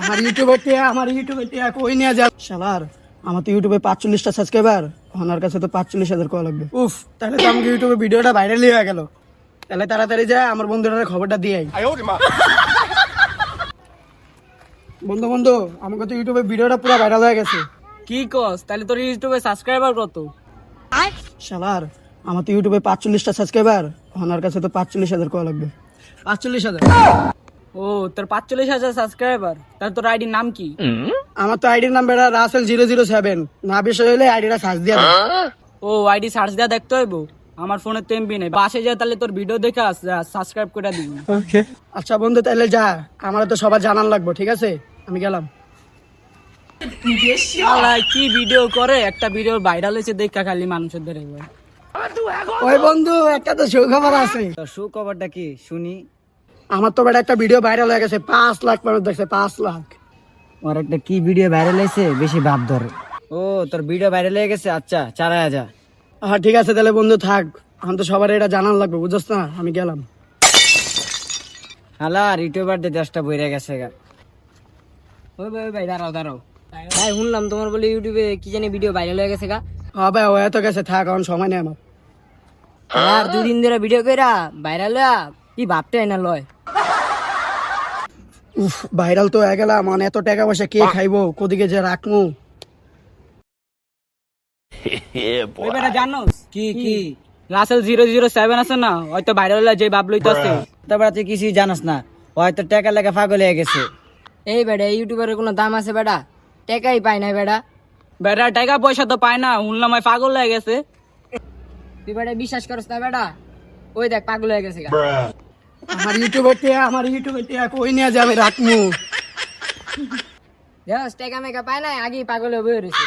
আমার ইউটিউবে কই নিয়ে যা শালার। আমার তো ইউটিউবে 45টা সাবস্ক্রাইবার, ওনার কাছে তো 45,000 কল লাগবে। উফ, তাহলে তো আমাকে ইউটিউবে ভিডিওটা ভাইরালই হয়ে গেল। তাহলে তাড়াতাড়ি যা আমার বন্ধুদের খবরটা দিয়ে আই। বন্ধু বন্ধু, আমাকে তো ইউটিউবে ভিডিওটা পুরো ভাইরাল হয়ে গেছে। কি কস? তাহলে তোর ইউটিউবে সাবস্ক্রাইবার কত? শালার, আমার তো ইউটিউবে 45টা সাবস্ক্রাইবার, ওনার কাছে তো 45,000 কল লাগবে। 45,000? ও, তোর 45,000 সাবস্ক্রাইবার। তাহলে তোর আইডির নাম কি? আমার তো আইডির নাম বেড়া রাসেল 007। না বিষয় হলে আইডিটা সার্চ দিয়া দাও। ও, আইডি সার্চ দেওয়া দেখতে হইব। আমার ফোনে তো এমবি নেই, বাসে যা তাহলে তোর ভিডিও দেখে সাবস্ক্রাইব করে দিবি। আচ্ছা বন্ধু, তাহলে যা, আমার তো সবার জানান লাগবে। ঠিক আছে, আমি গেলাম। আলাই কি ভিডিও করে, একটা ভিডিও ভাইরাল হয়েছে দেখা খালি মানুষের ধরে। ওই বন্ধু, একটা তো সুখবর আছে। তো সুখবরটা কি শুনি? আমার তো বেটা একটা ভিডিও ভাইরাল হয়ে গেছে, 5 লাখ মানুষ দেখছে, 5 লাখ। ওর একটা কি ভিডিও ভাইরাল হয়েছে, বেশি ভাব ধরে। ও, তোর ভিডিও ভাইরাল হয়ে গেছে, আচ্ছা চারা যা। হ্যাঁ ঠিক আছে, তাহলে বন্ধু থাক, এখন তো সবার এটা জানান লাগবে, বুঝছ না? আমি গেলাম। হালা আর ইউটিউবারদের দেশটা বইরে গেছে গা। ওই ভাই ভাই, দাঁড়াও দাঁড়াও ভাই, শুনলাম তোমার বলে ইউটিউবে কি জানি ভিডিও ভাইরাল হয়ে গেছে গা। হ্যাঁ ভাই, ও এত গেছে, থাক, এখন সময় নেই আমার। আর 2 দিন ধরে ভিডিও কইরা ভাইরাল হইয়া কি ভাবতে না লয়। উফ, ভাইরাল তো হয়ে গেলাম, মানে এত টাকা পয়সা কে খাইবো, কোদিকে যে রাখমু। ওই বেটা জানোস কি কি রাসেল 007 আছে না, হয়তো ভাইরাল হইয়া যে ভাব লইতাছে। তারপর তুই কিছুই জানাস না, হয়তো টাকা লেগে পাগল হয়ে গেছে। এই বেটা, ইউটিউবারের কোনো দাম আছে বেটা? টাকাই পায় না বেটা। বেটা টাকা পয়সা তো পায় না, শুনলাম ওই পাগল হয়ে গেছে। তুই বেটা বিশ্বাস করছ না বেটা? ওই দেখ পাগল হয়ে গেছে গা। আমার ইউটিউবে কই নিয়ে যাবে রাখমু। দেখ টাকা মেকা পায় না, আগেই পাগল হয়ে বয়ে রয়েছে।